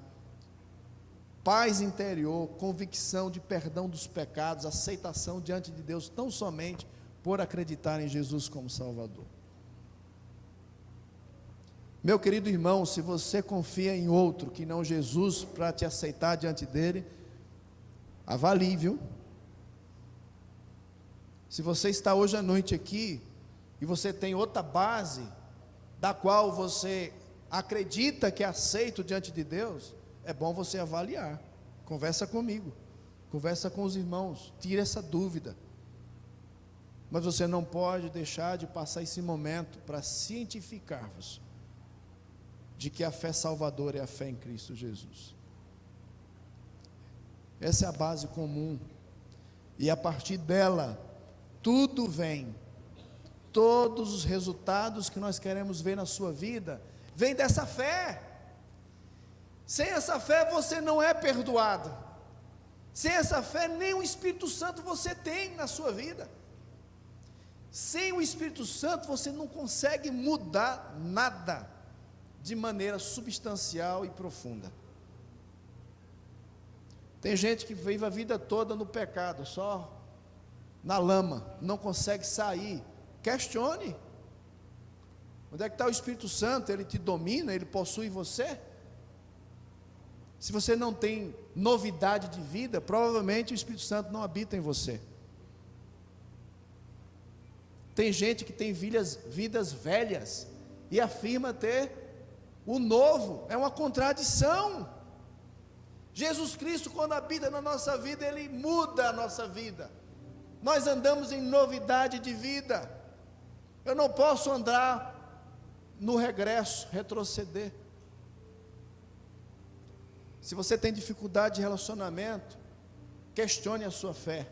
paz interior, convicção de perdão dos pecados, aceitação diante de Deus, tão somente por acreditar em Jesus como Salvador. Meu querido irmão, se você confia em outro que não Jesus para te aceitar diante dele, avalie, viu? Se você está hoje à noite aqui e você tem outra base da qual você acredita que é aceito diante de Deus, é bom você avaliar. Conversa comigo, conversa com os irmãos, tira essa dúvida. Mas você não pode deixar de passar esse momento para cientificar-vos de que a fé salvadora é a fé em Cristo Jesus. Essa é a base comum, e a partir dela tudo vem. Todos os resultados que nós queremos ver na sua vida vem dessa fé. Sem essa fé você não é perdoado. Sem essa fé nem o Espírito Santo você tem na sua vida. Sem o Espírito Santo você não consegue mudar nada de maneira substancial e profunda. Tem gente que vive a vida toda no pecado, só na lama, não consegue sair. Questione. Onde é que está o Espírito Santo? Ele te domina, ele possui você? Se você não tem novidade de vida, provavelmente o Espírito Santo não habita em você. Tem gente que tem vidas velhas e afirma ter o novo. É uma contradição. Jesus Cristo, quando habita na nossa vida, Ele muda a nossa vida. Nós andamos em novidade de vida. Eu não posso andar no regresso, retroceder. Se você tem dificuldade de relacionamento, questione a sua fé.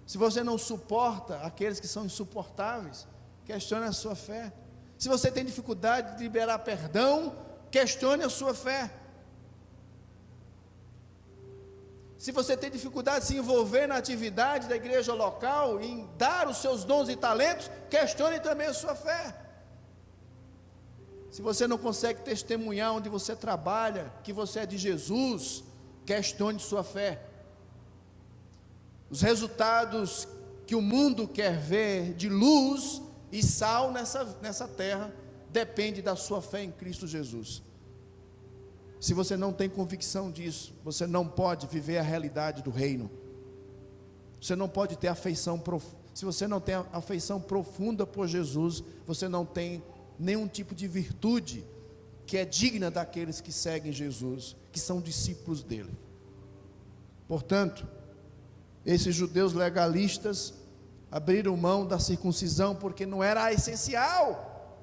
Se você não suporta aqueles que são insuportáveis, questione a sua fé. Se você tem dificuldade de liberar perdão, questione a sua fé. Se você tem dificuldade de se envolver na atividade da igreja local, em dar os seus dons e talentos, questione também a sua fé. Se você não consegue testemunhar onde você trabalha, que você é de Jesus, questione sua fé. Os resultados que o mundo quer ver de luz e sal nessa terra, depende da sua fé em Cristo Jesus. Se você não tem convicção disso, você não pode viver a realidade do reino. Você não pode ter afeição profunda. Se você não tem afeição profunda por Jesus, você não tem nenhum tipo de virtude que é digna daqueles que seguem Jesus, que são discípulos dele. Portanto, esses judeus legalistas abriram mão da circuncisão porque não era essencial.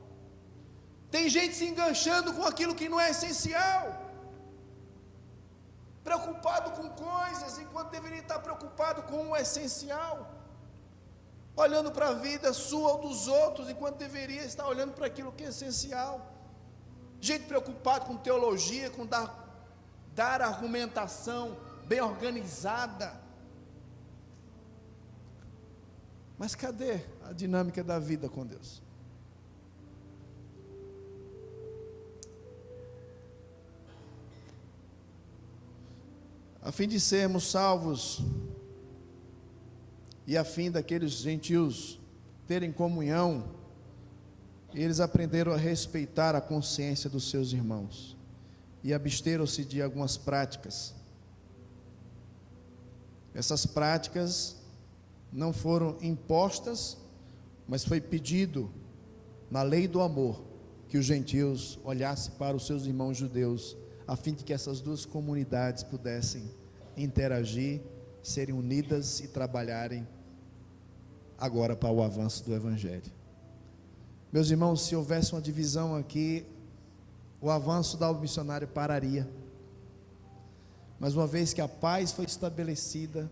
Tem gente se enganchando com aquilo que não é essencial, preocupado com coisas, enquanto deveria estar preocupado com o essencial, olhando para a vida sua ou dos outros, enquanto deveria estar olhando para aquilo que é essencial. Gente preocupada com teologia, com dar argumentação bem organizada. Mas cadê a dinâmica da vida com Deus? A fim de sermos salvos e a fim daqueles gentios terem comunhão, eles aprenderam a respeitar a consciência dos seus irmãos e absteram-se de algumas práticas. Essas práticas não foram impostas, mas foi pedido na lei do amor que os gentios olhassem para os seus irmãos judeus, a fim de que essas duas comunidades pudessem interagir, serem unidas e trabalharem agora para o avanço do Evangelho. Meus irmãos, se houvesse uma divisão aqui, o avanço da obra missionária pararia. Mas uma vez que a paz foi estabelecida,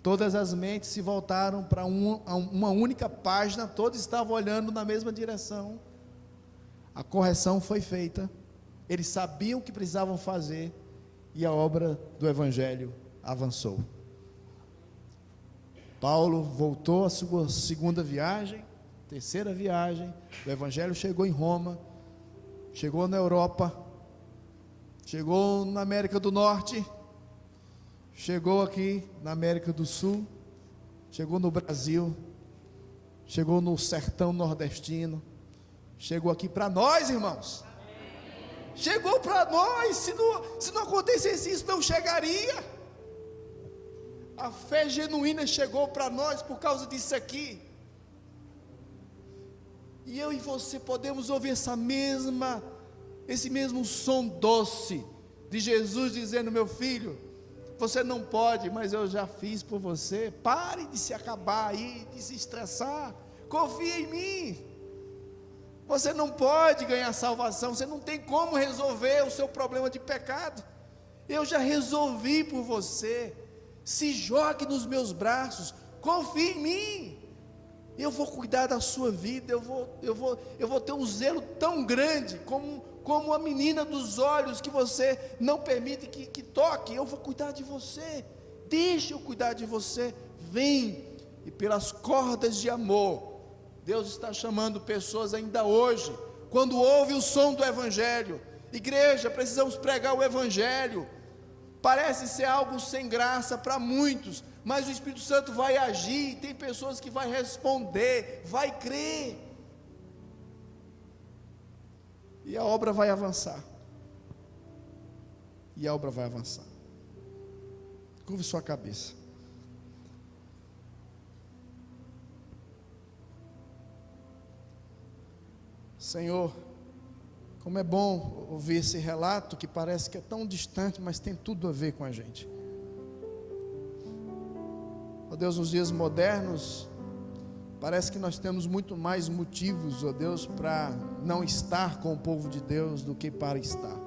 todas as mentes se voltaram para uma única página, todos estavam olhando na mesma direção. A correção foi feita, eles sabiam o que precisavam fazer, e a obra do Evangelho avançou. Paulo voltou à sua segunda viagem, terceira viagem, o Evangelho chegou em Roma, chegou na Europa, chegou na América do Norte, chegou aqui na América do Sul, chegou no Brasil, chegou no sertão nordestino, chegou aqui para nós, irmãos. Chegou para nós. Se não acontecesse isso, não chegaria. A fé genuína chegou para nós por causa disso aqui. E eu e você podemos ouvir esse mesmo som doce de Jesus dizendo: meu filho, você não pode, mas eu já fiz por você. Pare de se acabar aí, de se estressar. Confia em mim. Você não pode ganhar salvação, você não tem como resolver o seu problema de pecado. Eu já resolvi por você. Se jogue nos meus braços, confie em mim. Eu vou cuidar da sua vida. Eu vou ter um zelo tão grande como a menina dos olhos que você não permite que toque. Eu vou cuidar de você. Deixa eu cuidar de você. Vem. E pelas cordas de amor, Deus está chamando pessoas ainda hoje, quando ouve o som do Evangelho. Igreja, precisamos pregar o Evangelho. Parece ser algo sem graça para muitos, mas o Espírito Santo vai agir, tem pessoas que vai responder, vai crer, e a obra vai avançar, curve sua cabeça. Senhor, como é bom ouvir esse relato que parece que é tão distante, mas tem tudo a ver com a gente. Ó Deus, nos dias modernos, parece que nós temos muito mais motivos, ó Deus, para não estar com o povo de Deus do que para estar.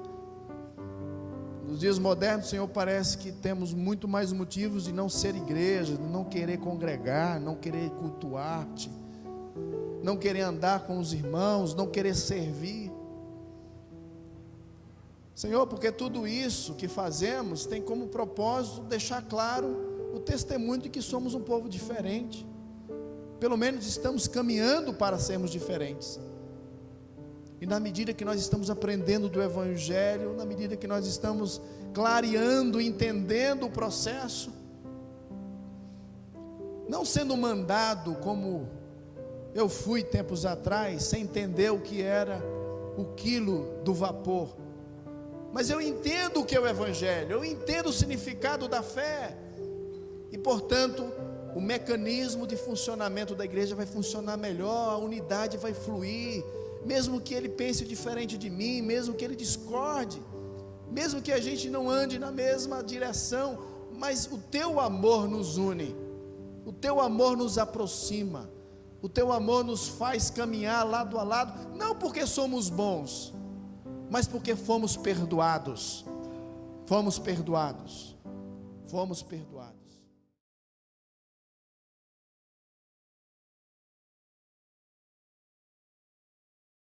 Nos dias modernos, Senhor, parece que temos muito mais motivos de não ser igreja, de não querer congregar, não querer cultuar-te, não querer andar com os irmãos, não querer servir. Senhor, porque tudo isso que fazemos tem como propósito deixar claro o testemunho de que somos um povo diferente. Pelo menos estamos caminhando para sermos diferentes. E na medida que nós estamos aprendendo do Evangelho, na medida que nós estamos clareando, entendendo o processo, não sendo mandado como eu fui tempos atrás, sem entender o que era o quilo do vapor, mas eu entendo o que é o Evangelho, eu entendo o significado da fé, e portanto o mecanismo de funcionamento da igreja vai funcionar melhor, a unidade vai fluir, mesmo que ele pense diferente de mim, mesmo que ele discorde, mesmo que a gente não ande na mesma direção, mas o teu amor nos une, o teu amor nos aproxima, o teu amor nos faz caminhar lado a lado, não porque somos bons, mas porque fomos perdoados.